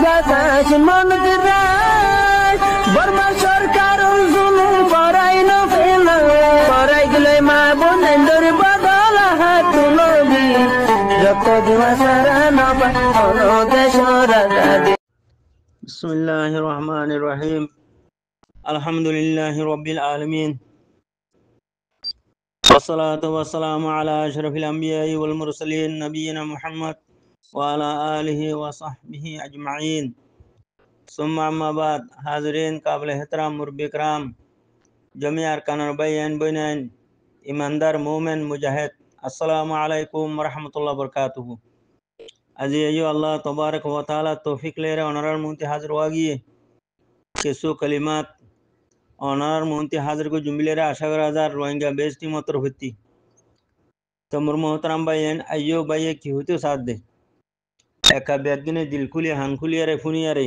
বাতাস মন্দিরায় বর্মা সরকার জুলুম করাই না ফেলা করাই গেলে মা বোনের বদল হাত নবী যত দিওয়া সারা না পালো দেশ রাজা। বিসমিল্লাহির রহমানির রহিম। আলহামদুলিল্লাহি রাব্বিল আলামিন। والصلاة والسلام على أشرف الأنبياء والمرسلين نبينا محمد وعلى آله وصحبه أجمعين ثم أما بعد حاضرين قابل احترام مربي کرام جميع أركان البيان بينين ईमानदार मोमेन मुजाहिद अस्सलामु अलैकुम वरहमतुल्लाहि वबरकातुह। আজি আইয়ো আল্লাহ তবারক ওয়া তাআলা তৌফিক লেরে অনারার মুনতি হাজির ওয়াগিয়ে কিছু কলিমাত অনার মুনতি হাজির কো জুমবিলেরে আশা করা হাজার রোহিঙ্গা বেস্টি মতর হতি তো মোর মোহতারাম ভাইয়েন আইয়ো ভাইয়ে কি হইতো সাথ দে একা বেদিনে দিল খুলি হান খুলিয়ারে ফুনিয়ারে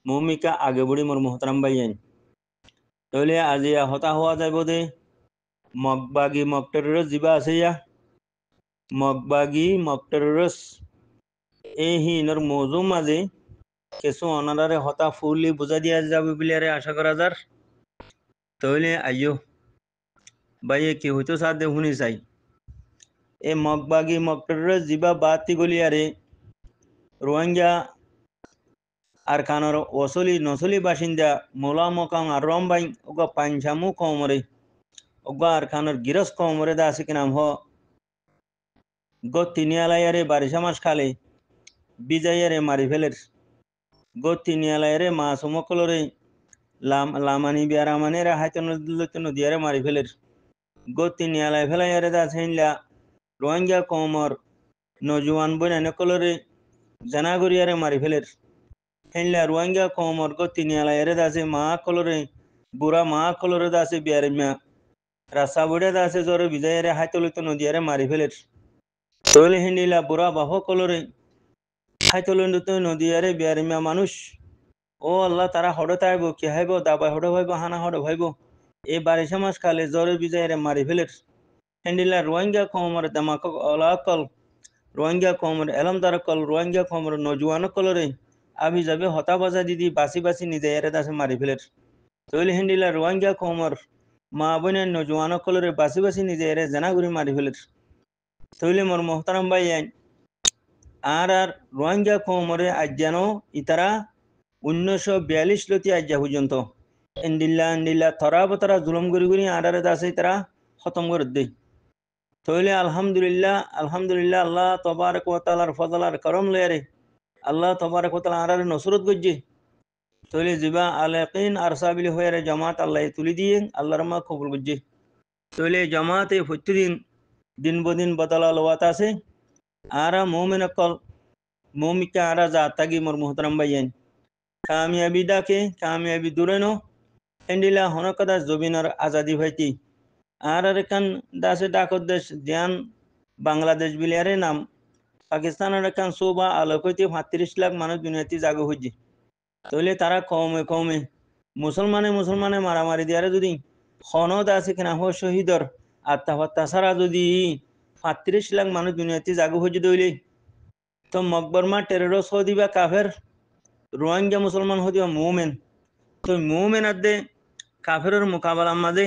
মৌমিকা আগে বড়ি মোর মোহতারাম ভাইয়েন তাহলে আজি হতা হওয়া যাইব দে মগবাগি মকটেরস জিবা আছে ইয়া মগবাগি মকটেরস এই হিনর মৌজু মাঝে কিছু অনারারে হতা ফুলি বুঝা দিয়া যাবে বিলিয়ারে আশা করা যার তাহলে আইয়ো ভাইয়ে কি হইতো সাথ দে শুনি চাই এ মগবাগি মকটেরস জিবা বাতি গলিয়ারে রোহিঙ্গা আর খানোর ওসলি নসলি বাসিন্দা মোলা মকাং আর রমবাই ওগা পাঞ্চামু কমরে ওগা আর খানোর গিরস কমরে দা আছে কিনাম হ গো তিনিয়ালাইয়ারে বারিশা মাস খালে বিজাইয়ারে মারি ফেলের গো তিনিয়ালাইয়ারে মা সমকলরে লামানি বিয়ারামানেরা হাইতন নদিয়ারে মারি ফেলের গো তিনিয়ালাই ফেলাইয়ারে দা সেনলা রোহিঙ্গা কমর নজওয়ান বইনানে কলরে জানাগরিয়ারে মারি ফেলের হেনলা রোহিঙ্গা কমর গো তিনিয়ালাইয়ারে দাসে মা কলরে বুড়া মা কলরে দাসে বিয়ারিমা রাসা বুড়া দাসে জরে বিজাইয়ারে হাইতলিত নদিয়ারে মারি ফেলের তৈলে হিন্দিলা বুড়া বাহ কলরে হাইতলিত নদিয়ারে বিয়ারিমা মানুষ ও আল্লাহ তারা হড় তাইব কি হাইব দাবাই হড় ভাইব হানা হড় ভাইব এই বারিশা মাস কালে জরে বিজাইয়ারে মারি ফেলের হেন্ডিলা রোহিঙ্গা কমর দামাক অলাকল রোহিঙ্গা কমর এলম তারকল রোহিঙ্গা কমর নজওয়ান কলরে আবি যাবে হতা বাজা দিদি বাসি বাসি নিজে এরে দাসে মারি ফেলের তৈল হিন্দিলা রোহিঙ্গা কমর মা বোনের নজওয়ান কলরে বাসি বাসি নিজে এরে জানাগুড়ি মারি ফেলের তৈলে মোর মোহতারাম ভাই আর রোহিঙ্গা কমরে আজ্ঞানো ইতারা 1942 লতি আজ্ঞা পর্যন্ত এন্ডিল্লা থরা বতরা জুলুম করি করি আরারে দাসে তারা খতম করে দেয় তৈলে আলহামদুলিল্লাহ আল্লাহ তবারক ওয়া তাআলার ফজল আর করম লয়ারে আল্লাহ তবারক ওয়া তাআলা আরারে নসরত গজ্জে তৈলে জিবা আলাকিন আরসাবিল হয়ারে জামাত আল্লাহ তুলি দিয়ে আল্লাহর মা কবুল গজ্জে তৈলে জামাতে প্রতিদিন দিন বদিন বদলা লওয়াত আছে আরা মোমেন কল মোমিকা আরা জাতাগি মোর মোহতারাম ভাইয়েন কামিয়াবি ডাকে কামিয়াবি দূরে নো এন্ডিলা হনকদা জবিনার আজাদি ভাইতি আর কান দাসে ডাকত দেশ ধ্যান বাংলাদেশ বিলিয়ারে নাম পাকিস্তানের কান সোবা আলোকইতে 35 লাখ মানুষ দুনিয়াতে জাগো হইছে তাহলে তারা কমে মুসলমানে মারামারি দিয়ারে যদি খনদ আছে কিনা হ শহীদর আত্মাহত্যা ছাড়া যদি 35 লাখ মানুষ দুনিয়াতে জাগো হইছে দইলে তো মকবরমা টেরোরিস্ট হো দিবা কাফের রোহিঙ্গা মুসলমান হো দিবা মুমিন তো মুমিন আদে কাফেরের মোকাবেলা মাঝে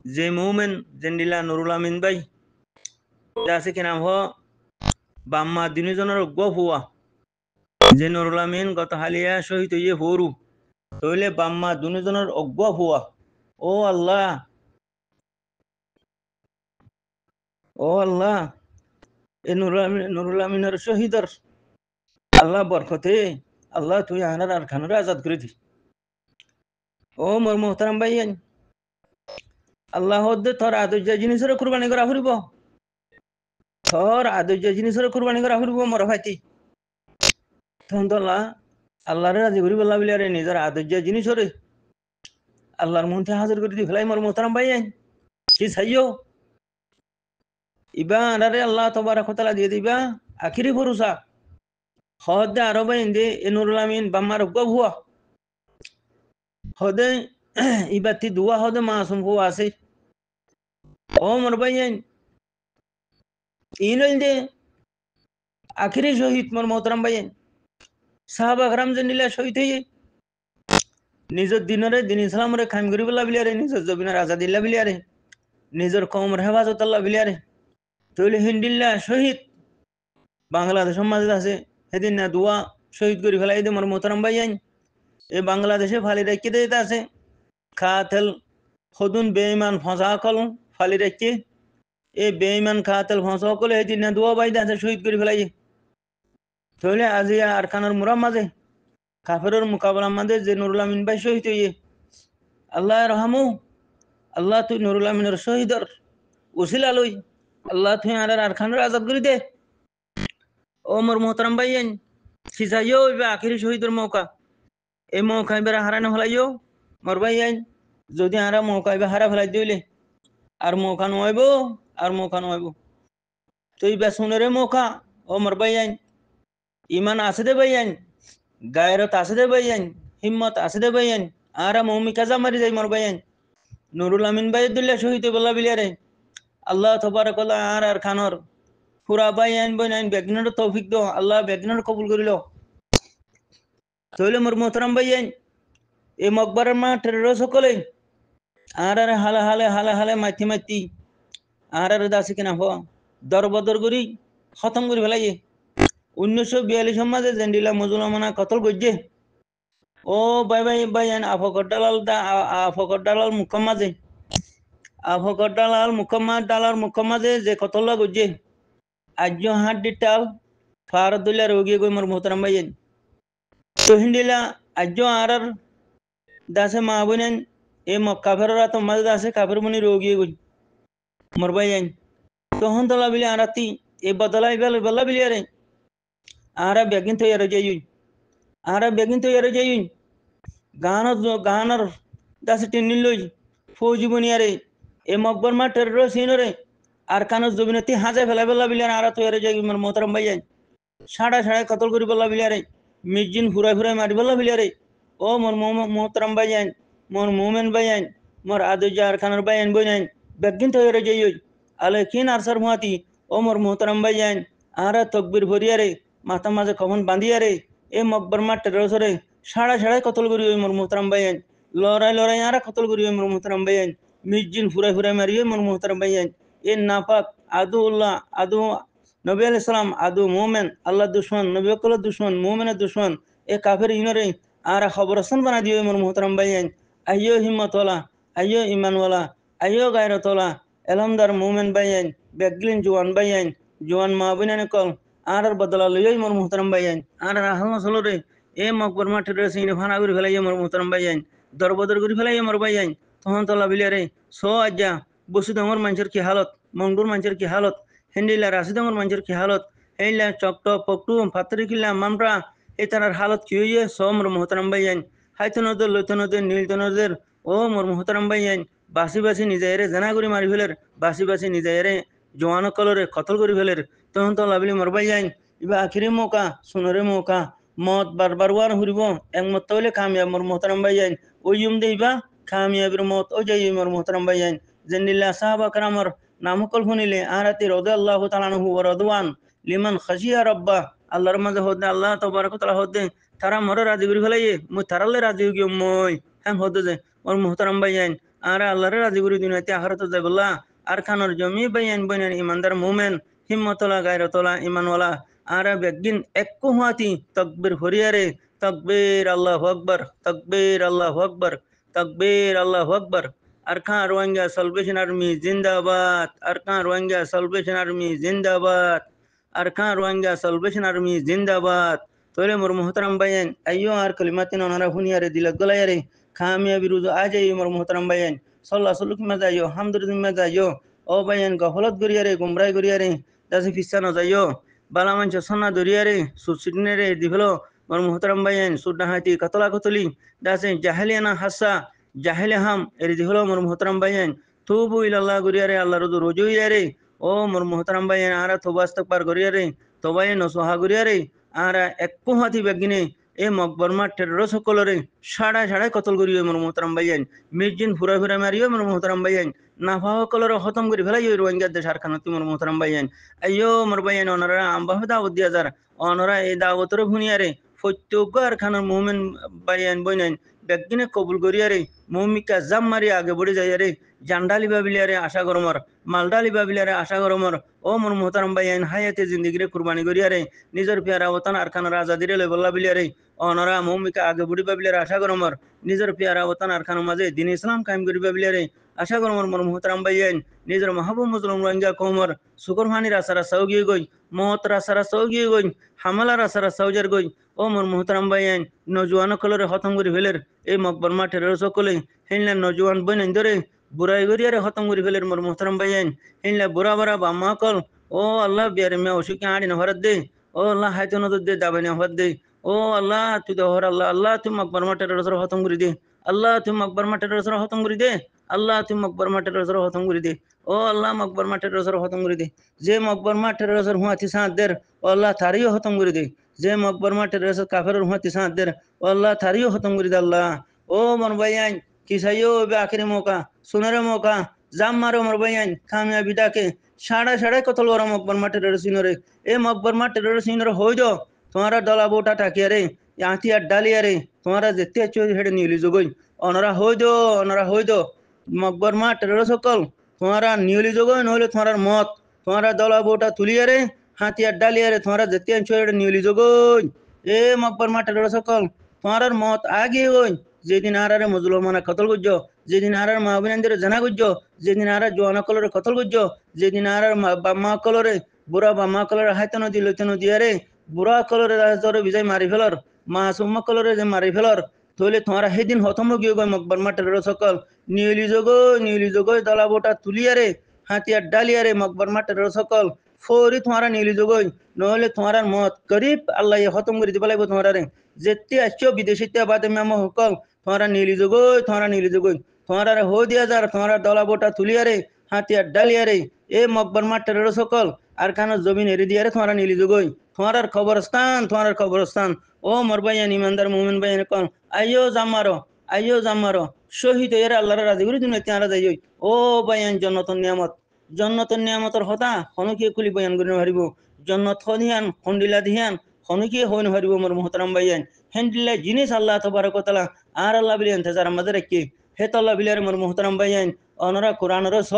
যে মুমিন জেন্ডিলা নুরুল আমিন ভাই আছে কিনা হ বাম্মা দিনজনের গপ হওয়া যে নুরুল আমিন গত হালিয়া শহীদ হইয়ে হরু তইলে বাম্মা দুজনের অজ্ঞ হওয়া ও আল্লাহ এ নুরুল আমিনের শহীদর আল্লাহ বরকতে আল্লাহ তুই আনার আর খানের আজাদ করে দি ও মোর মোহতারাম ভাই আল্লাহ থর আদর্য জিনিসের কুরবানি করা ফুরিব থর আদর্য জিনিসের কুরবানি করা ফুরিব মোর ভাইতি তখন তো আল্লাহরে রাজি করি বললা বলে আরে নিজের আদর্য জিনিসরে আল্লাহর মধ্যে হাজির করে দি ফেলাই মোর মোহতারাম ভাই কি চাইও ইবা আরে আল্লাহ তবারক ওয়া তাআলা দিয়ে দিবা আখিরি ভরসা হদে আরো ভাই দে এ নুরুল আমিন বাম্মার গব হুয়া হদে ইবাতি দুয়া হদে মাসুম হুয়া আছে ও মোর ভাই ইনল দে আখিরি শহীদ মোর মোহতারাম ভাই সাহাবা কারাম যে নিলা শহীদ হয়ে নিজের দিনরে দিন ইসলামরে খাইম করি বলা বিলিয়ারে নিজের জবিনের আজাদিল্লা বিলিয়ারে নিজের কমর হেফাজত আল্লাহ বিলিয়ারে তৈলে হিন্দিল্লা শহীদ বাংলাদেশের মাঝে আছে সেদিন না দোয়া শহীদ করে ফেলাই দে মোর মোহতারাম ভাইয়ান এ বাংলাদেশে ফালি রেখে দিতে আছে খাতেল সদুন বেঈমান ফসা কল ফালি রেখে এ বেঈমান খাতেল ফসা কলে সেদিন না দোয়া বাইদে আছে শহীদ করে ফেলাই তৈলে আজি আর খানোর মুরা মাঝে কাফেরের মোকাবেলার মাঝে যে নুরুল আমিন ভাই শহীদ হইয়ে আল্লাহ রহমু আল্লাহ তুই নুরুল আমিনের শহীদর উসিলা লই আল্লাহ তুই আর খানের আজাদ করে দে ও মোর মোহতারাম ভাইয়ান সিজাইও এবার আখিরি শহীদের মৌকা এই মৌকা এবার হারানো ফেলাইও মোর ভাইয়ান যদি হারা মৌকা এবার হারা ফেলাই দিলে আর মৌকা নয়ব আর মৌকা নয়ব তুই বেসুনের মৌকা ও মোর ভাইয়ান ইমান আছে দে ভাইয়ান গায়রত আছে দে ভাইয়ান হিম্মত আছে দে ভাইয়ান আর মৌমি কাজা মারি যাই মোর ভাইয়ান নুরুল আমিন ভাই দুল্লা শহীদ বল্লা বিলিয়ারে আল্লাহ তবারকাল্লাহ আর খানর পুরা ভাইয়ান বইনাইন বেগনের তৌফিক দো আল্লাহ বেগনের কবুল করিল তৈলে মোর মোহতারাম ভাইয়ান এই মকবরের মা টেরর সকলে আর হালে হালে হালে হালে মাতি মাতি আর দাসি কিনা হ দরবদর করি খতম করে ফেলাই 1942 মাঝে জেন্ডিলা মুসলমানা কতল গজ্জে ও ভাই ভাই ভাইয়ান আফকর দালাল মুখমাজে আফকর দালাল মুখমাজে যে কতল গজ্জে আজ হাত দিটাল ফারদুল্লা রোগী গই মোর মোহতারাম ভাইয়ান তো হিন্দিলা আজ আর দাসে মা বোনেন এ কাফেররা তো মাঝে দাসে কাফের মনি রোগী গই মোর ভাইয়ান তখন তোলা বিলি আরাতি এ বদলাই বেলা বিলি আরে আরা বেগিন তৈয়ার যাই আরা বেগিন তৈয়ার যাই গানার দাসে টিনিল লই ফৌজি বনিয়ারে এ মকবর মা টেরর সিনরে আর কানস জবিনতি হাজে ফেলা বেলা বিলি আরা তৈয়ার যাই মোর মোহতারাম ভাইয়ান সাড়া কতল করি বলা বিলিয়ারে মির্জিন ফুরাই ফুরাই মারি বলা বিলিয়ারে ও মোর মোহতারাম ভাইয়ান মোর মোমেন ভাইয়ান মোর আদুজার খানের ভাইয়ান বইনাইন বেগিন তৈয়ার যাই আলে কিন আরসার মুহাতি ও মোর মোহতারাম ভাইয়ান আরা তকবির ভরিয়ারে মাথা মাঝে কখন বাঁধিয়ারে এ মকবর মা টেরসরে সাড়া কতল করি ওই মোর মোহতারাম ভাইয়ান লড়াই আরা কতল করি ওই মোর মোহতারাম ভাইয়ান মির্জিন ফুরাই ফুরাই মারি মোর মোহতারাম ভাইয়ান এ নাপাক আদু উল্লাহ আদু নবী আলাইহিস সালাম আদু মোমেন আল্লাহ দুশ্মন নবী অকলের দুশ্মন মোমেনের দুশ্মন এ কাফের ইনরে আর খবরস্থান বানা দিয়ে মোর মোহতারাম ভাইয়ান আইয়ো হিম্মতওয়ালা আইয়ো ইমানওয়ালা আইয়ো গায়রতওয়ালা এলহামদার মোমেন ভাইয়ান বেগলিন জোয়ান ভাইয়ান জোয়ান মা বোনেন কল আর বদলা লইই মোর মোহতারাম ভাইয়ান আর আহমদ সলরে এ মকবর মাঠের সিনে ফানা করে ফেলাই মোর মোহতারাম ভাইয়ান দরবদর করে ফেলাই মোর ভাইয়ান তখন তোলা বিলিয়ারে সো আজ্জা বসুদমর মানুষের কি হালত মংডুর মানুষের কি হালত হেন্ডিলা রাশিদমর মানুষের কি হালত এইলা চকটক পকটু ফাতরি কিল্লা মামরা এই তার হালত কি হইয়ে সো মোর মোহতারাম ভাইয়ান হাইতো নদের লইতো নদের নীলতো নদের ও মোর মোহতারাম ভাইয়ান বাসি নিজেরে জানা করে মারি ফেলের বাসি নিজেরে জোয়ান কলরে কতল করে ফেলের তখন তো লাভলি মোর ভাইয়ান ইবা আখিরি মৌকা সোনরে মৌকা মত বারবার ওয়ার হুরিব একমত তৈলে কামিয়াব মোর মোহতারাম ভাইয়ান ওই দেইবা কামিয়াবের মত ও যাই মোর মোহতারাম ভাইয়ান জেন্দিল্লা সাহাবা কারামর নামকল শুনিলে আরাতি রাদিয়াল্লাহু তাআলা আনহু ওয়া রাদওয়ান লিমান খাশিয়া রাব্বা আল্লাহর মাঝে হদে আল্লাহ তাবারক তাআলা হদে তারা মরে রাজি করে ফেলাইয়ে মুই তারালে রাজি হই মই হ্যাঁ হদে যে মোর মোহতারাম ভাইয়ান আর আল্লাহরে রাজি করে দুনিয়াতে আখিরাতে যাইবল্লা আর খানর জমি ভাইয়ান বইনান ইমানদার মুমিন হিম্মতওয়ালা গায়রতওয়ালা ইমানওয়ালা আর বেগিন এককু হাতি তাকবীর হরিয়ারে তাকবীর আল্লাহু আকবার তাকবীর আল্লাহু আকবার তাকবীর আল্লাহু আকবার আরকান রোহিঙ্গা সালভেশন আর্মি জিন্দাবাদ আরকান রোহিঙ্গা সালভেশন আর্মি জিন্দাবাদ আরকান রোহিঙ্গা সালভেশন আর্মি জিন্দাবাদ তোরে মোর মোহতারাম ভাইয়ান আইয়ো আর কলিমাতিন ওনারা হুনিয়ারে দিলাক গলায়ারে খামিয়া বিরুজু আজাই মোর মোহতারাম ভাইয়ান সাল্লাল্লাহু সাল্লুক মাজাইয়ো হামদুলিল্লাহ মাজাইয়ো ও ভাইয়ান গফলত গরিয়ারে গুমরাই গরিয়ারে দাসি ফিসা নজাইয়ো বালা মানছ সন্না দরিয়ারে সুসিডনেরে দিভলো মোর মোহতারাম ভাইয়ান সুডনা হাতি কতলা কতলি দাসে জাহেলিয়ানা হাসা জাহেলে হাম এর দিহলো মোর মোহতারাম ভাইয়ান তুবু ইলাল্লাহ গরিয়ারে আল্লাহ রুজু রোজু ইয়ারে ও মোর মোহতারাম ভাইয়ান আরা তোবাস্তকবার গরিয়ারে তোবায়ে নসোহা গরিয়ারে আরা এককু হাতি বেগিনে এ মকবরমা টেরর সকলরে সাড়াই কতল করিও মোর মোহতারাম ভাইয়ান মির্জিন ফুরা মারিও মোর মোহতারাম ভাইয়ান নাফা সকলরে খতম করে ফেলাইও রোহিঙ্গা দেশ আরখানাতি মোর মোহতারাম ভাইয়ান আইয়ো মোর ভাইয়ান ওনারা আমবাহ দাওয়াত দিয়া যার অনরা এই দাওয়াতরে ভুনিয়ারে প্রত্যেকবার খানার মোমেন বাইয়ান বইনাইন ব্যাগিনে কবুল করিয়ারে মৌমিকা জাম মারি আগে বড়ে যাইয়ারে জান্ডালি বাবিলারে আশা গরমর মালডালি বাবিলারে আশা গরমর ও মোর মোহতারাম বাইয়ান হায়াতে জিন্দিগিরে কুরবানি করিয়ারে নিজের পিয়ারা ওতান আরখানার আজাদিরে লেবল্লা biliare অনরা মৌমিকা আগে বুড়ি বাবিলারে আশা গরমর নিজের পিয়ারা ওতান আরখানার মাঝে দিন ইসলাম কায়েম করি বাবিলারে আশা গরমর মোর মোহতারাম বাইয়ান নিজের মাহবুব মুসলিম রোহিঙ্গা কৌমর সুকরহানি রাসারা সৌগিয়ে গই মহত রাসারা সৌগিয়ে গই হামালা রাসারা সৌজার গই ও মোর মোহতারাম বাইয়ান নজওয়ান কলরে খতম করি ফেলের এই মকবর মাঠের সকলে হেনলা নজওয়ান বইন ধরে বুড়াই গরিয়ারে খতম করি ফেলের মোর মোহতারাম বাইয়ান হেনলা বুড়া বাড়া বাম্মা কল ও আল্লাহ বিয়ারে মিয়া অসুখে আড়ি না ভরত দে ও আল্লাহ হাইতো নজর দে দাবানি হত দে ও আল্লাহ তুই দহর আল্লাহ আল্লাহ তুই মকবর মাঠের রসর খতম করি দে আল্লাহ তুই মকবর মাঠের রসর খতম করি দে আল্লাহ তুই মকবর মাঠের রসর খতম করি দে ও আল্লাহ মকবর মাঠের রসর খতম করি দে যে মকবর মাঠের রসর হুঁয়াতি সাঁত দের ও আল্লাহ তারিও খতম করি দে যে মকবর মাঠের রসর কাফের হুঁয়াতি সাঁত দের ও আল্লাহ তারিও খতম করি দে আল্লাহ ও মন ভাইয়ান কিসাইও বে আখিরি মৌকা সুনারে মৌকা জাম মারো মর ভাইয়ান কামিয়াবি ডাকে সাড়া সাড়াই কতল বড় মকবর মাঠের সিনরে এ মকবর মাঠের সিনরে হই দো তোমারা ডলা বোটা টাকিয়া রে আঁতি আর ডালিয়া রে তোমারা যেতে চোর হেডে নিউলি যোগই অনরা হই দো মকবর মাঠের সকল তোমারা নিউলি যোগই নহলে তোমার মত তোমারা ডলা বোটা তুলিয়া রে হাতি আর ডালিয়া রে তোমারা যেতে চোর হেডে নিউলি যোগই এ মকবর মাঠের সকল তোমার মত আগে ওই যেদিন আরারে মুসলমানা কতল গুজ্জ যেদিন আরার মাহবিনানদের জানা গুজ্জ যেদিন আরার জোয়ানা কলরে কতল গুজ্জ যেদিন আরার বাম্মা কলরে বুড়া বাম্মা কলরে হাইতে নদী লইতে নদী আরে বুড়া কলরে রাজরে বিজয় মারি ফেলর মাসুম্মা কলরে যে মারি ফেলর তাহলে তোমারা সেদিন হতম গিয়ে গই মকবর মাঠের সকল নিউলি জগই দলা বোটা তুলিয়ারে হাতিয়ার ডালিয়ারে মকবর মাঠের সকল ফৌরি তোমারা নিউলি জগই নহলে তোমার মত গরিব আল্লাহ হতম করে দিবা লাগবে তোমার যেতে আসছো বিদেশিতে বাদে মেম সকল তোমারা নিউলি জগই তোমার হো দিয়া যার তোমার দলা বোটা তুলিয়ারে হাতিয়ার ডালিয়ারে এ মকবর মাঠের সকল আর খান জমিন এরি দিয়ারে তোমার নিলি জগই তোমার খবরস্থান ও মোর ভাইয়ান ইমানদার মুমিন ভাইয়ান কন আইও জামারো শহীদ এর আল্লাহর রাজি করি তুমি তারা যাই ও ভাইয়ান জন্নতর নিয়ামতর হতা হনকিয়ে কুলি বয়ান করি হারিব জন্নত হদিয়ান হন্ডিলা দিহান হনকিয়ে হইন হারিব মোর মোহতারাম ভাইয়ান হেন্ডিল্লা জিনিস আল্লাহ তবারক তাআলা আর আল্লাহ বিলিয়ান তেজার আমাদের কি হেতল্লাহ বিলিয়ার মোর মোহতারাম ভাইয়ান অনরা কোরআনের স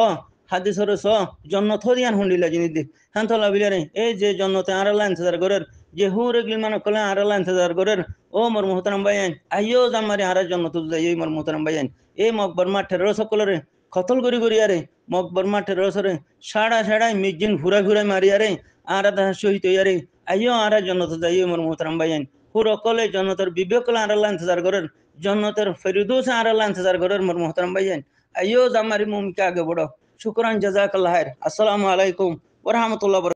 হাদিসের স জন্নত হদিয়ান হন্ডিলা জিনিস দি হেন্তল্লাহ বিলিয়ারে এই যে জন্নতে আর আল্লাহ ইন্তজার করের যে হুরে গিলমান কলে আর আল্লাহ ইন্তজার করের ও মোর মোহতারাম ভাইয়ান আইও জামারি আর জন্নত যাই মোর মোহতারাম ভাইয়ান এই মকবর মাঠের সকলরে খতল করি আরে মকবর মাঠের রসরে সাড়াই মিজিন ঘুরা মারিয়ারে আর আধা শহীদ হইয়ারে আইও আর জন্নত যাই মোর মোহতারাম ভাইয়ান পুরো কলে জন্নতের বিবেক কলে আর আল্লাহ ইন্তজার করের জন্নতের ফেরুদৌস আর আল্লাহ ইন্তজার করের মোর মোহতারাম ভাইয়ান আইও জামারি মুমকে আগে বড় শুকরান জাজাকাল্লাহ আসসালামু আলাইকুম ওয়া রাহমাতুল্লাহ।